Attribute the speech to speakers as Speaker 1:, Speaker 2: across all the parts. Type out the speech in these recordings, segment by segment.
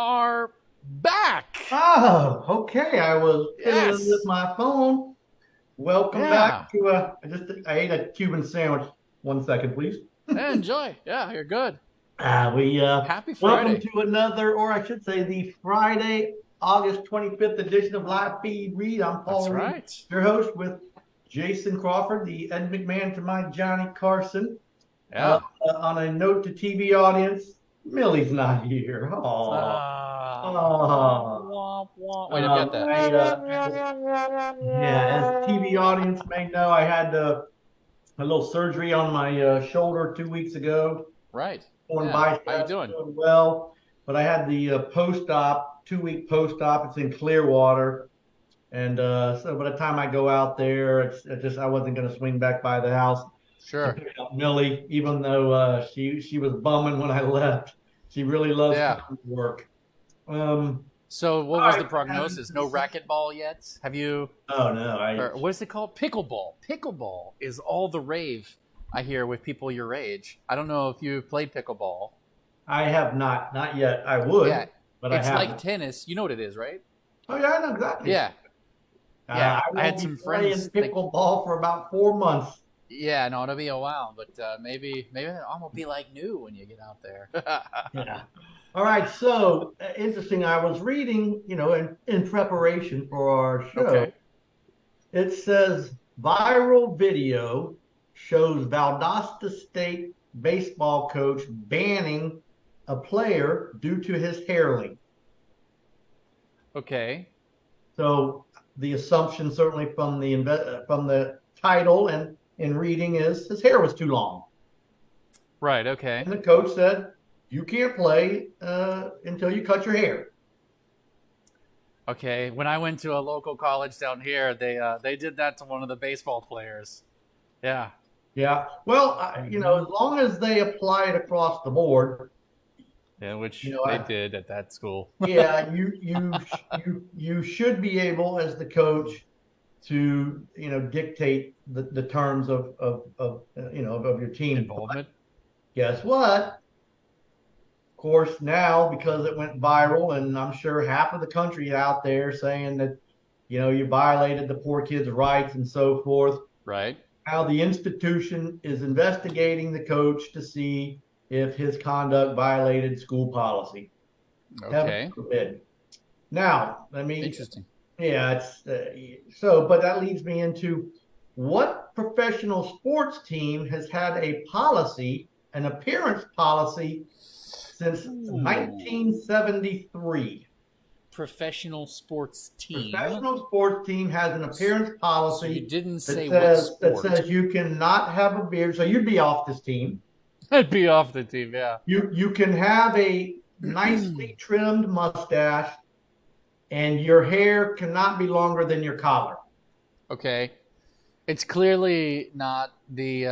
Speaker 1: are back.
Speaker 2: Oh, okay. I was fiddling with
Speaker 1: Yes.
Speaker 2: my phone. Welcome
Speaker 1: Yeah.
Speaker 2: back to I ate a Cuban sandwich. 1 second, please.
Speaker 1: Enjoy. Yeah, you're good.
Speaker 2: We
Speaker 1: Happy
Speaker 2: welcome
Speaker 1: Friday.
Speaker 2: to another, or I should say, the Friday, August 25th edition of Live Feed Read. I'm
Speaker 1: That's
Speaker 2: Paul Reed,
Speaker 1: right.
Speaker 2: your host, with Jason Crawford, the Ed McMahon to my Johnny Carson. Uh,
Speaker 1: Yeah.
Speaker 2: on a note to TV audience, Millie's not here. Oh,
Speaker 1: Womp,
Speaker 2: oh.
Speaker 1: womp, womp. Wait, I've got that.
Speaker 2: Yeah, as the TV audience may know, I had a little surgery on my shoulder 2 weeks ago.
Speaker 1: Right.
Speaker 2: Torn
Speaker 1: Yeah. How you
Speaker 2: biceps,
Speaker 1: doing?
Speaker 2: doing well. But I had the post-op, 2 week post-op. It's in Clearwater, and so by the time I go out there, I wasn't going to swing back by the house to
Speaker 1: Sure.
Speaker 2: pick up Millie, even though she was bumming when I left. She really loves
Speaker 1: Yeah.
Speaker 2: coming to work. Um,
Speaker 1: So, what
Speaker 2: all
Speaker 1: was
Speaker 2: right,
Speaker 1: the prognosis? No racquetball yet? Have you?
Speaker 2: oh no,
Speaker 1: Or what is it called? Pickleball. Pickleball is all the rave I hear with people your age. I don't know if you've played pickleball.
Speaker 2: I have not yet. I
Speaker 1: Yeah,
Speaker 2: would, but I
Speaker 1: it's like
Speaker 2: haven't.
Speaker 1: tennis. You know what it is, right?
Speaker 2: Oh yeah, I know exactly.
Speaker 1: Yeah, yeah.
Speaker 2: I
Speaker 1: I
Speaker 2: won't
Speaker 1: had
Speaker 2: be
Speaker 1: some
Speaker 2: playing
Speaker 1: friends.
Speaker 2: pickleball for about 4 months.
Speaker 1: Yeah, no, it'll be a while, but maybe it almost be like new when you get out there.
Speaker 2: Yeah. All right. So interesting. I was reading, in preparation for our show.
Speaker 1: Okay.
Speaker 2: It says viral video shows Valdosta State baseball coach banning a player due to his hair length.
Speaker 1: Okay.
Speaker 2: So the assumption, certainly from the title and in reading, is his hair was too long.
Speaker 1: Right. Okay.
Speaker 2: And the coach said, "You can't play until you cut your hair."
Speaker 1: Okay. When I went to a local college down here, they did that to one of the baseball players. Yeah.
Speaker 2: Yeah. Well,
Speaker 1: Hmm.
Speaker 2: as long as they apply it across the board,
Speaker 1: Yeah, which they
Speaker 2: I
Speaker 1: did at that school.
Speaker 2: yeah, you should be able, as the coach, to dictate the terms of your team. But
Speaker 1: Involvement.
Speaker 2: guess what? Of course, now because it went viral, and I'm sure half of the country out there saying that you violated the poor kid's rights and so forth.
Speaker 1: Right.
Speaker 2: Now the institution is investigating the coach to see if his conduct violated school policy. Heaven
Speaker 1: Okay.
Speaker 2: forbid. Now, let me,
Speaker 1: Interesting.
Speaker 2: yeah, but that leads me into what professional sports team has had a policy, an appearance policy, since
Speaker 1: Ooh.
Speaker 2: 1973.
Speaker 1: Professional sports team.
Speaker 2: Professional sports team has an appearance
Speaker 1: So you
Speaker 2: policy
Speaker 1: didn't
Speaker 2: that
Speaker 1: say what
Speaker 2: says that
Speaker 1: sport.
Speaker 2: says you cannot have a beard, so you'd be off this team.
Speaker 1: I'd be off the team, yeah.
Speaker 2: You can have a nicely trimmed mustache, and your hair cannot be longer than your collar.
Speaker 1: Okay. It's clearly not the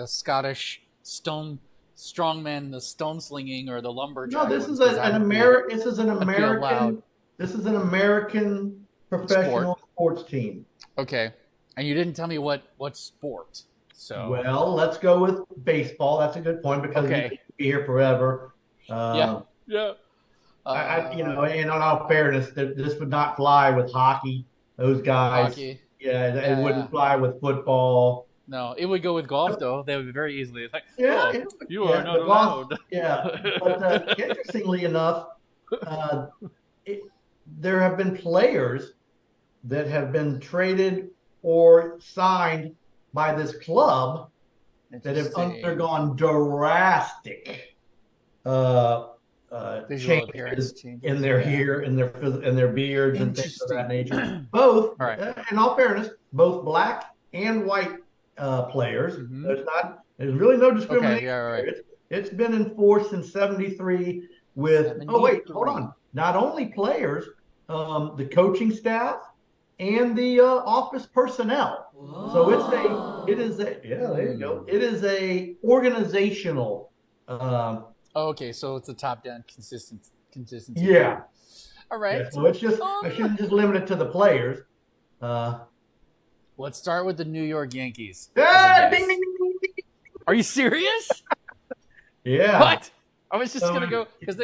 Speaker 1: Scottish strongman, the stone slinging or the
Speaker 2: No,
Speaker 1: lumberjack
Speaker 2: this is
Speaker 1: ones, because
Speaker 2: a,
Speaker 1: I
Speaker 2: an
Speaker 1: would be
Speaker 2: American. This is an
Speaker 1: I'd be allowed
Speaker 2: American. This is an American
Speaker 1: sport.
Speaker 2: professional sports team.
Speaker 1: Okay. And you didn't tell me what sport. So
Speaker 2: Well, let's go with baseball. That's a good point because we
Speaker 1: okay.
Speaker 2: could be here forever.
Speaker 1: Yeah.
Speaker 2: Uh,
Speaker 1: Yeah.
Speaker 2: and on all fairness, this would not fly with hockey. Those guys,
Speaker 1: Hockey.
Speaker 2: yeah, it
Speaker 1: Yeah, yeah.
Speaker 2: wouldn't fly with football.
Speaker 1: No, it would go with golf though. They would be very easily. It's like,
Speaker 2: Yeah,
Speaker 1: oh, you are
Speaker 2: yeah,
Speaker 1: not
Speaker 2: the golf,
Speaker 1: allowed.
Speaker 2: yeah. But interestingly enough, uh, it, there have been players that have been traded or signed by this club that have
Speaker 1: Interesting.
Speaker 2: undergone drastic uh,
Speaker 1: Visual appearance
Speaker 2: changes in
Speaker 1: changes.
Speaker 2: their
Speaker 1: Yeah.
Speaker 2: hair, in their beards, and things of that
Speaker 1: Interesting.
Speaker 2: nature.
Speaker 1: All
Speaker 2: Both,
Speaker 1: right.
Speaker 2: in all fairness, both black and white players.
Speaker 1: Mm-hmm.
Speaker 2: There's really no
Speaker 1: Okay.
Speaker 2: discrimination
Speaker 1: Yeah. All right.
Speaker 2: there. It's been enforced since '73 with, oh wait, hold
Speaker 1: 73.
Speaker 2: on, not only players, the coaching staff and the office personnel. So yeah, there you go.
Speaker 1: Hmm.
Speaker 2: It is a organizational,
Speaker 1: Oh, okay, so it's a top-down consistency thing.
Speaker 2: yeah,
Speaker 1: All
Speaker 2: yeah.
Speaker 1: right.
Speaker 2: So I shouldn't just limit it to the players. Uh,
Speaker 1: Let's start with the New York Yankees as a
Speaker 2: Ding, ding,
Speaker 1: guess.
Speaker 2: ding, ding, ding.
Speaker 1: Are you serious?
Speaker 2: Yeah.
Speaker 1: What? I was just
Speaker 2: So
Speaker 1: gonna go because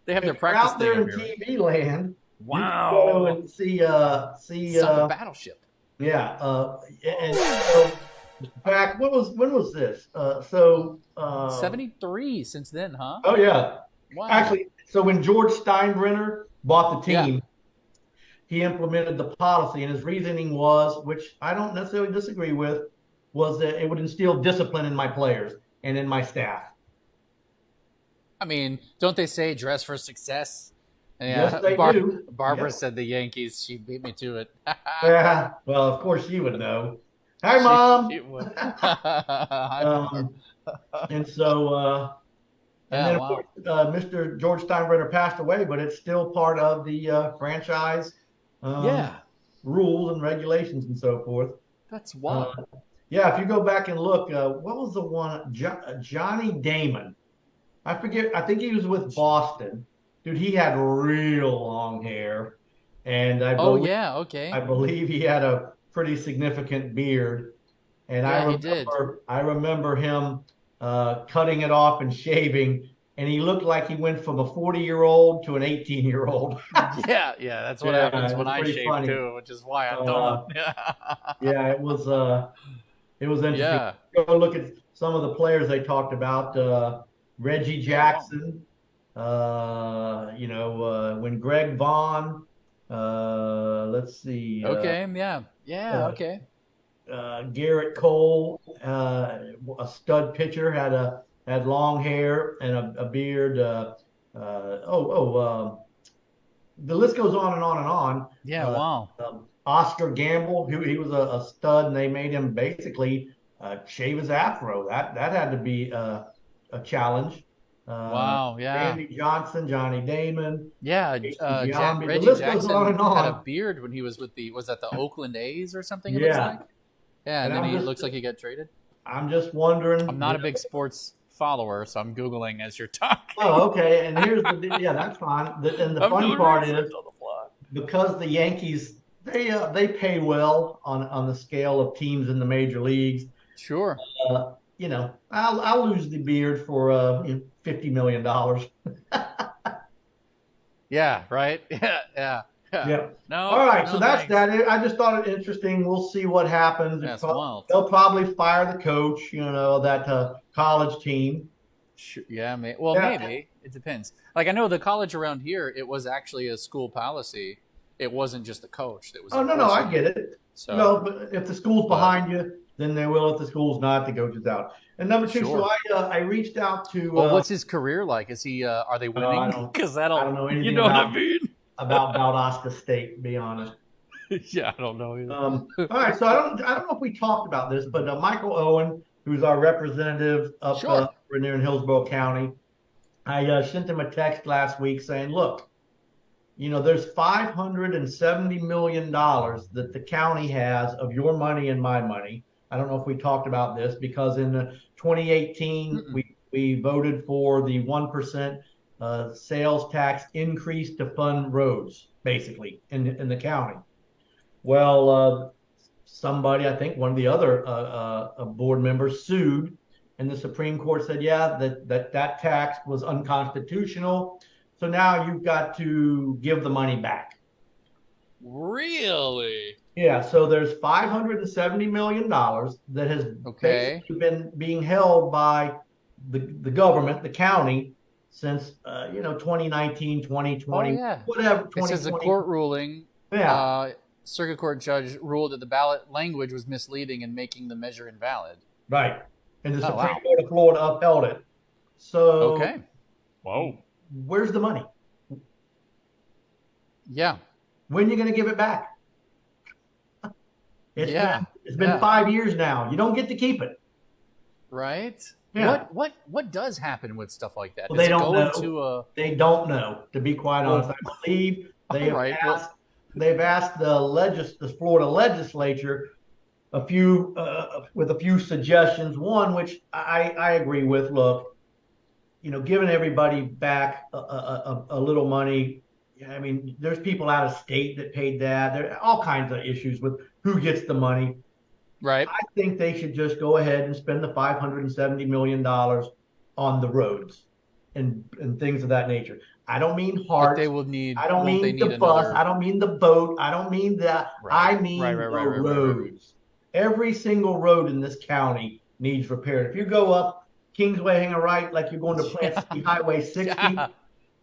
Speaker 1: They have their
Speaker 2: if you're
Speaker 1: practice
Speaker 2: out
Speaker 1: thing
Speaker 2: there
Speaker 1: up
Speaker 2: in
Speaker 1: here. Right?
Speaker 2: TV land, you can go
Speaker 1: Wow.
Speaker 2: and see
Speaker 1: Sunk a battleship.
Speaker 2: yeah, and so back when was this?
Speaker 1: 73 since then, huh?
Speaker 2: Oh yeah,
Speaker 1: Wow.
Speaker 2: actually, so when George Steinbrenner bought the
Speaker 1: Yeah.
Speaker 2: team, he implemented the policy, and his reasoning was, which I don't necessarily disagree with, was that it would instill discipline in my players and in my staff.
Speaker 1: I mean, don't they say dress for success?
Speaker 2: Yes,
Speaker 1: Yeah,
Speaker 2: they do.
Speaker 1: Barbara
Speaker 2: Yep.
Speaker 1: said the Yankees. She beat me to it.
Speaker 2: Yeah. Well, of course she would know. Hi,
Speaker 1: She
Speaker 2: mom.
Speaker 1: would. Hi, Barb.
Speaker 2: Um, and so, and
Speaker 1: Yeah,
Speaker 2: then of course,
Speaker 1: wow.
Speaker 2: Mr. George Steinbrenner passed away, but it's still part of the franchise um,
Speaker 1: Yeah,
Speaker 2: rules and regulations and so forth.
Speaker 1: that's
Speaker 2: Uh,
Speaker 1: wild.
Speaker 2: yeah, if you go back and look, what was the one? Johnny Damon. I forget. I think he was with Boston. Dude, he had real long hair, and
Speaker 1: Oh, yeah, okay.
Speaker 2: I believe he had a pretty significant beard. And
Speaker 1: Yeah, he did.
Speaker 2: I remember him cutting it off and shaving, and he looked like he went from a 40-year-old to an 18-year-old.
Speaker 1: Yeah, yeah, that's what
Speaker 2: Yeah,
Speaker 1: happens
Speaker 2: it
Speaker 1: when
Speaker 2: was
Speaker 1: I
Speaker 2: pretty
Speaker 1: shave
Speaker 2: funny.
Speaker 1: too, which is why I don't.
Speaker 2: Uh, yeah, it was interesting.
Speaker 1: Yeah.
Speaker 2: Go look at some of the players they talked about. Reggie
Speaker 1: Yeah, wow.
Speaker 2: Jackson. When Greg Vaughn. Let's see.
Speaker 1: Okay, yeah. Yeah,
Speaker 2: Uh,
Speaker 1: okay.
Speaker 2: Garrett Cole, a stud pitcher, had long hair and a beard. The list goes on and on and on.
Speaker 1: Yeah, wow.
Speaker 2: Oscar Gamble, who he was a stud, and they made him basically shave his afro. That had to be a challenge.
Speaker 1: Wow, yeah.
Speaker 2: Randy Johnson, Johnny Damon,
Speaker 1: Yeah,
Speaker 2: Casey Giambi. The
Speaker 1: Reggie
Speaker 2: list goes on
Speaker 1: Jackson
Speaker 2: and
Speaker 1: had a
Speaker 2: on.
Speaker 1: beard when he was with was that the Oakland A's or something it looks
Speaker 2: Yeah,
Speaker 1: like? Yeah, and
Speaker 2: and
Speaker 1: then he looks like he got traded.
Speaker 2: I'm just
Speaker 1: I'm
Speaker 2: wondering,
Speaker 1: not a big sports follower, so I'm Googling as you're talking.
Speaker 2: Oh, okay. And here's yeah, that's fine. And the
Speaker 1: I'm
Speaker 2: funny
Speaker 1: doing
Speaker 2: part
Speaker 1: research
Speaker 2: is
Speaker 1: on the fly.
Speaker 2: because the Yankees they pay well on the scale of teams in the major leagues.
Speaker 1: Sure.
Speaker 2: I'll lose the beard for $50 million.
Speaker 1: Yeah, right? Yeah, yeah, yeah.
Speaker 2: Yeah.
Speaker 1: No,
Speaker 2: All right. So
Speaker 1: no
Speaker 2: that's
Speaker 1: thanks.
Speaker 2: that. I just thought it interesting. We'll see what happens.
Speaker 1: That's wild.
Speaker 2: They'll probably fire the coach. That college team.
Speaker 1: Sure, yeah, well,
Speaker 2: Yeah.
Speaker 1: maybe. It depends. Like I know the college around here, it was actually a school policy. It wasn't just the coach that was
Speaker 2: Oh no, I
Speaker 1: enforcing
Speaker 2: get
Speaker 1: it.
Speaker 2: it.
Speaker 1: So,
Speaker 2: But if the school's
Speaker 1: but
Speaker 2: behind you, then they will. If the school's not, the coach is out. And number two, so
Speaker 1: sure.
Speaker 2: I reached out to
Speaker 1: Well, what's his career like? Is he? Are they
Speaker 2: I
Speaker 1: winning? Because
Speaker 2: don't know
Speaker 1: you
Speaker 2: anything
Speaker 1: know what I mean?
Speaker 2: about Valdosta State, to be honest.
Speaker 1: Yeah, I don't know either.
Speaker 2: All right, so I don't know if we talked about this, but Michael Owen, who's our representative up
Speaker 1: Sure.
Speaker 2: near in Hillsborough County, I sent him a text last week saying, look, there's $570 million that the county has of your money and my money. I don't know if we talked about this because in 2018 we voted for the 1% sales tax increase to fund roads, basically in the county. Well, somebody, I think one of the other board members sued, and the Supreme Court said, yeah, that tax was unconstitutional. So now you've got to give the money back.
Speaker 1: Really?
Speaker 2: Yeah, so there's $570 million that has basically been being held by the government, the county, since 2019, 2020,
Speaker 1: yeah.
Speaker 2: whatever.
Speaker 1: It says a court ruling.
Speaker 2: Yeah.
Speaker 1: Circuit court judge ruled that the ballot language was misleading and making the measure invalid.
Speaker 2: Right. And the Supreme
Speaker 1: Wow.
Speaker 2: Court of Florida upheld it. So
Speaker 1: okay. Whoa.
Speaker 2: Where's the money?
Speaker 1: Yeah.
Speaker 2: When are you going to give it back? It's been 5 years now. You don't get to keep it.
Speaker 1: Right?
Speaker 2: Yeah.
Speaker 1: What does happen with stuff like that?
Speaker 2: Well,
Speaker 1: Does
Speaker 2: they
Speaker 1: it
Speaker 2: don't
Speaker 1: go
Speaker 2: know.
Speaker 1: into
Speaker 2: They don't know, to be quite honest. I believe they've asked the Florida legislature with a few suggestions. One, which I agree with. Look, giving everybody back a little money. I mean, there's people out of state that paid that. There are all kinds of issues with who gets the money.
Speaker 1: Right.
Speaker 2: I think they should just go ahead and spend the $570 million on the roads and things of that nature. I don't mean
Speaker 1: But they
Speaker 2: hearts.
Speaker 1: will need.
Speaker 2: I don't
Speaker 1: Won't they
Speaker 2: mean
Speaker 1: need
Speaker 2: the bus.
Speaker 1: another?
Speaker 2: I don't mean the boat. I don't mean that.
Speaker 1: Right.
Speaker 2: I
Speaker 1: Right.
Speaker 2: mean
Speaker 1: Right.
Speaker 2: the
Speaker 1: Right. Right. Right. Right. Right.
Speaker 2: roads. Every single road in this county needs repaired. If you go up Kingsway, hang a right, like you're going to Plant City Highway 60,
Speaker 1: Yeah.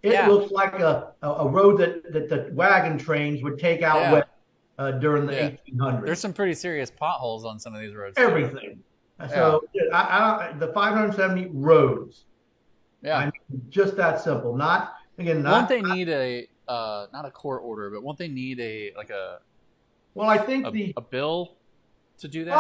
Speaker 2: it
Speaker 1: Yeah.
Speaker 2: looks like a road that the wagon trains would take out
Speaker 1: Yeah.
Speaker 2: west during the
Speaker 1: Yeah.
Speaker 2: 1800s.
Speaker 1: There's some pretty serious potholes on some of these roads.
Speaker 2: Everything.
Speaker 1: Yeah.
Speaker 2: So the 570 roads. I
Speaker 1: Yeah.
Speaker 2: mean, just that simple. Not again.
Speaker 1: Won't
Speaker 2: Not
Speaker 1: they need a not a court order, but won't they need a like
Speaker 2: well. I think
Speaker 1: a bill to do that?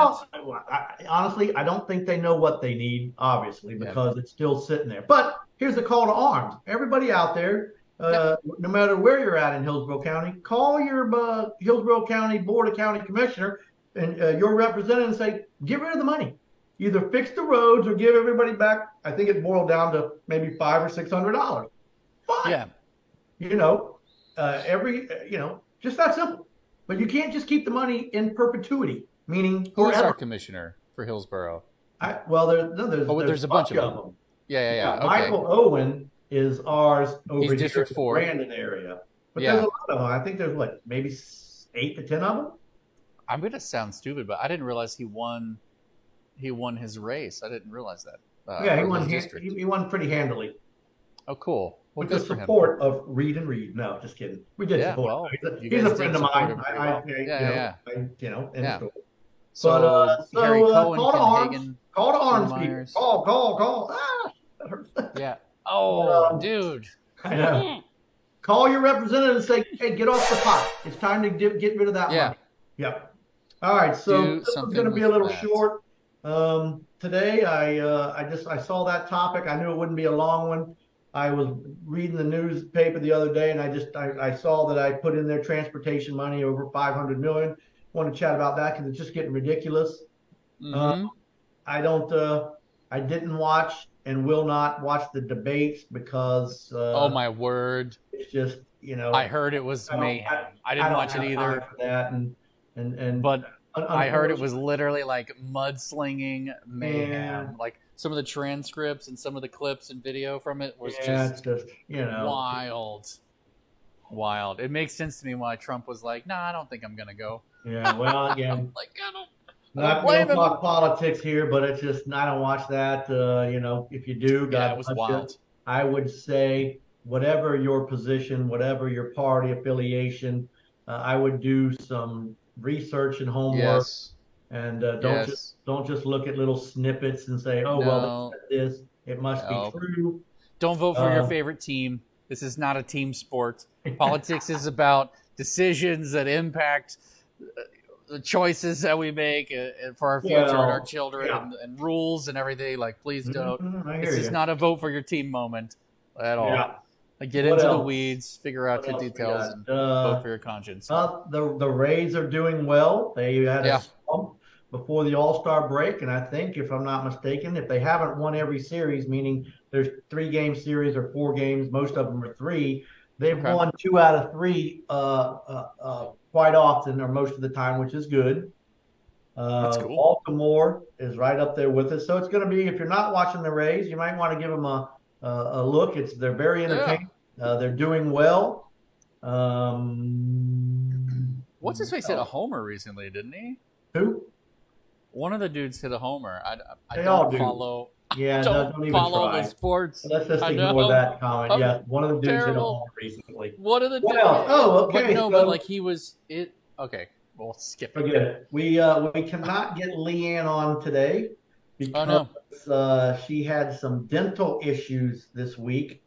Speaker 2: well. Honestly, I don't think they know what they need. Obviously, because it's still sitting there. But here's the call to arms. Everybody out there, no matter where you're at in Hillsborough County, call your Hillsborough County Board of County Commissioner and your representative and say, get rid of the money. Either fix the roads or give everybody back. I think it boiled down to maybe $500 or $600. Fine.
Speaker 1: Yeah.
Speaker 2: Just that simple. But you can't just keep the money in perpetuity, meaning
Speaker 1: Who's
Speaker 2: forever.
Speaker 1: our commissioner for Hillsborough?
Speaker 2: There's
Speaker 1: a bunch of them. Yeah. Okay.
Speaker 2: Michael Owen is ours over
Speaker 1: He's
Speaker 2: here
Speaker 1: District
Speaker 2: in the
Speaker 1: 4.
Speaker 2: Brandon area. But there's a lot of them. I think there's maybe 8 to 10 of them?
Speaker 1: I'm gonna sound stupid, but I didn't realize he won his race. I didn't realize that.
Speaker 2: Yeah, he won pretty handily.
Speaker 1: Oh, cool. Well,
Speaker 2: With the support of Reed and Reed. No, just kidding. We did support him. He's a friend of mine.
Speaker 1: So Harry Cohen,
Speaker 2: call to
Speaker 1: Ken
Speaker 2: arms.
Speaker 1: Hagen,
Speaker 2: Call to arms,
Speaker 1: Ken
Speaker 2: people.
Speaker 1: Myers.
Speaker 2: Call. Ah, that hurts.
Speaker 1: Yeah. Oh, dude.
Speaker 2: I know. Call your representative and say, hey, get off the pot. It's time to get rid of that money. Yep. All right, so this is going to be a little short. Today, I saw that topic. I knew it wouldn't be a long one. I was reading the newspaper the other day, and I saw that I put in there transportation money over $500 million. Want to chat about that because it's just getting ridiculous.
Speaker 1: Mm-hmm.
Speaker 2: I didn't watch and will not watch the debates because.
Speaker 1: Oh my word!
Speaker 2: It's just
Speaker 1: I heard it was mayhem. I didn't watch it either.
Speaker 2: For that
Speaker 1: but I heard it was literally like mudslinging mayhem. Yeah. Like some of the transcripts and some of the clips and video from it was just wild. It makes sense to me why Trump was like, "Nah, I don't think I'm gonna go."
Speaker 2: Yeah, well, again,
Speaker 1: like
Speaker 2: we don't talk politics here, but it's just I don't watch that. If you do, God,
Speaker 1: it was wild.
Speaker 2: I would say whatever your position, whatever your party affiliation, I would do some research and homework.
Speaker 1: Yes.
Speaker 2: And don't just look at little snippets and say, "Oh, well, this it must be true."
Speaker 1: Don't vote for your favorite team. This is not a team sport. Politics is about decisions that impact the choices that we make for our future and our children and rules and everything. Like, please don't. This is not a vote for your team moment at all. Yeah. Like, get into the weeds, figure out your details, and vote for your conscience.
Speaker 2: The Rays are doing well. They had a slump before the All-Star break, and I think, if I'm not mistaken, if they haven't won every series, meaning there's 3-game series or 4 games, most of them are 3, they've won 2 out of 3 quite often or most of the time, which is good.
Speaker 1: That's cool.
Speaker 2: Baltimore is right up there with us. So it's going to be, if you're not watching the Rays, you might want to give them a look. They're very entertaining. They're doing well.
Speaker 1: What's his face hit a homer recently, didn't he?
Speaker 2: Who?
Speaker 1: One of the dudes hit a homer. I
Speaker 2: don't
Speaker 1: follow.
Speaker 2: Yeah,
Speaker 1: don't
Speaker 2: even
Speaker 1: follow
Speaker 2: try.
Speaker 1: the sports.
Speaker 2: Let's just ignore that comment. Yeah, one of the dudes hit a homer recently.
Speaker 1: One of the dudes.
Speaker 2: Oh, okay.
Speaker 1: But like he was it. Okay, we'll skip it.
Speaker 2: Forget it. We cannot get Leanne on today because she had some dental issues this week.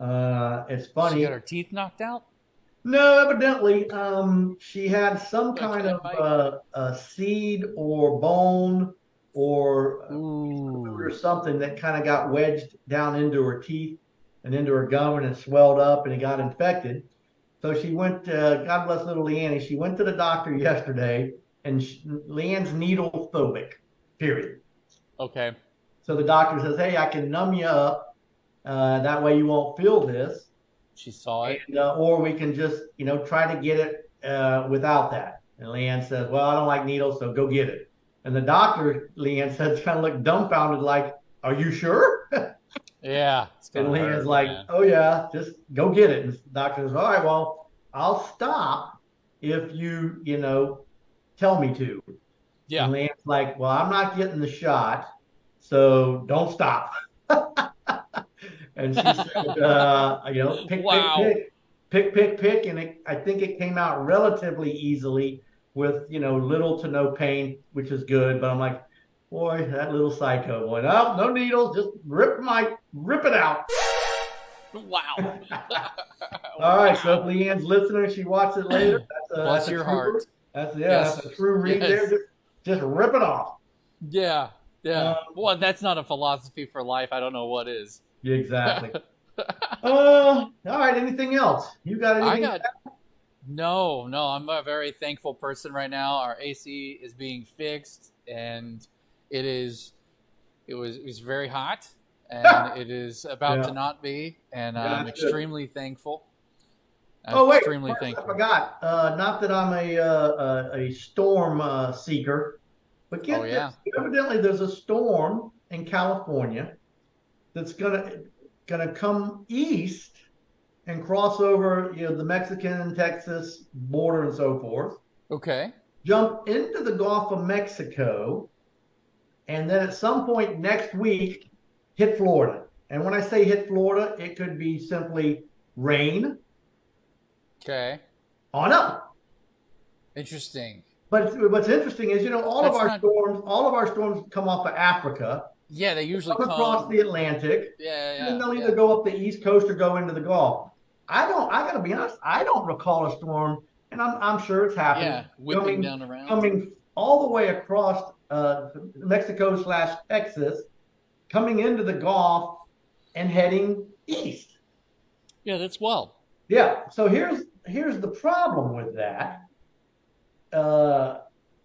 Speaker 2: It's funny.
Speaker 1: She got her teeth knocked out?
Speaker 2: No, evidently, she had some kind of a seed or bone or something that kind of got wedged down into her teeth and into her gum, and it swelled up and it got infected. So she went, God bless little Leanne, she went to the doctor yesterday, and Leanne's needle phobic, period.
Speaker 1: Okay.
Speaker 2: So the doctor says, hey, I can numb you up. That way you won't feel this.
Speaker 1: She saw it.
Speaker 2: And, or we can just, try to get it without that. And Leanne says, well, I don't like needles, so go get it. And the doctor, Leanne said, kind of looked dumbfounded, like, are you sure?
Speaker 1: Yeah.
Speaker 2: And Leanne's like, man. Oh yeah, just go get it. And the doctor says, all right, well, I'll stop if you tell me to.
Speaker 1: Yeah.
Speaker 2: And Leanne's like, well, I'm not getting the shot, so don't stop. And she said, pick, and I think it came out relatively easily with little to no pain, which is good. But I'm like, boy, that little psycho boy. No needles, just rip it out.
Speaker 1: Wow.
Speaker 2: All right, so if Leanne's listening, she watches it later.
Speaker 1: Bless your heart.
Speaker 2: That's a true read there. Just rip it off.
Speaker 1: Yeah. Yeah. Well, that's not a philosophy for life. I don't know what is.
Speaker 2: Yeah, exactly. All right. Anything else? You got anything?
Speaker 1: No. I'm a very thankful person right now. Our AC is being fixed, and it was very hot, and it is about to not be, and I'm extremely thankful. Extremely thankful.
Speaker 2: I forgot. Not that I'm a storm seeker, but get this. Evidently, there's a storm in California that's gonna come east and cross over the Mexican and Texas border and so forth.
Speaker 1: Okay.
Speaker 2: Jump into the Gulf of Mexico, and then at some point next week hit Florida. And when I say hit Florida, it could be simply rain.
Speaker 1: Okay.
Speaker 2: On up.
Speaker 1: Interesting.
Speaker 2: But what's interesting is all of our storms come off of Africa.
Speaker 1: Yeah, they usually
Speaker 2: come across the Atlantic.
Speaker 1: Yeah.
Speaker 2: And they'll either go up the East Coast or go into the Gulf. I gotta be honest, I don't recall a storm, and I'm sure it's happening.
Speaker 1: Yeah, whipping down around.
Speaker 2: Coming all the way across Mexico/Texas, coming into the Gulf and heading east.
Speaker 1: Yeah, that's wild.
Speaker 2: Yeah. So here's the problem with that. A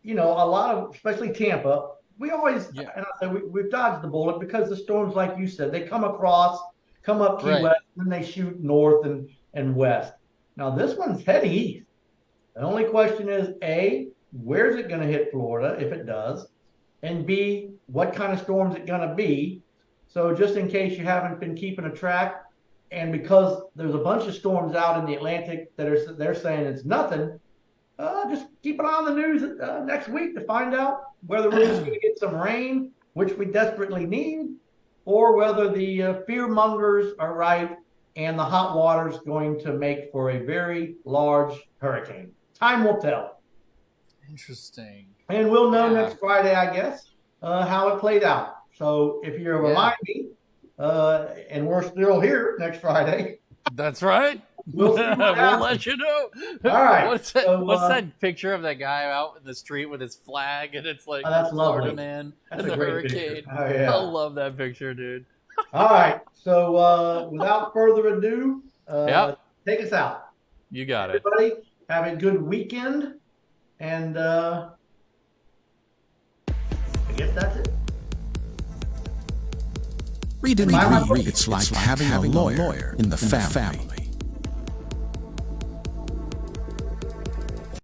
Speaker 2: lot of, especially Tampa, we always, and I say we've dodged the bullet because the storms, like you said, they come up Key West, and then they shoot north and west. Now this one's heading east. The only question is, A, where's it going to hit Florida if it does? And B, what kind of storm is it going to be? So just in case you haven't been keeping a track, and because there's a bunch of storms out in the Atlantic that they're saying it's nothing, just keep an eye on the news next week to find out whether we're just going to get some rain, which we desperately need, or whether the fear mongers are right and the hot water is going to make for a very large hurricane. Time will tell.
Speaker 1: Interesting.
Speaker 2: And we'll know next Friday, I guess, how it played out. So if you remind me, and we're still here next Friday.
Speaker 1: That's right.
Speaker 2: We'll
Speaker 1: let you know.
Speaker 2: All right.
Speaker 1: What's that picture of that guy out in the street with his flag, and it's like
Speaker 2: that's
Speaker 1: Florida
Speaker 2: lovely.
Speaker 1: Man
Speaker 2: that's
Speaker 1: and the hurricane.
Speaker 2: Oh, yeah.
Speaker 1: I love that picture, dude.
Speaker 2: All right. So without further ado, take us out.
Speaker 1: You got
Speaker 2: it. Everybody, have a good weekend, and I guess that's it.
Speaker 3: Read it's like having a lawyer in the family.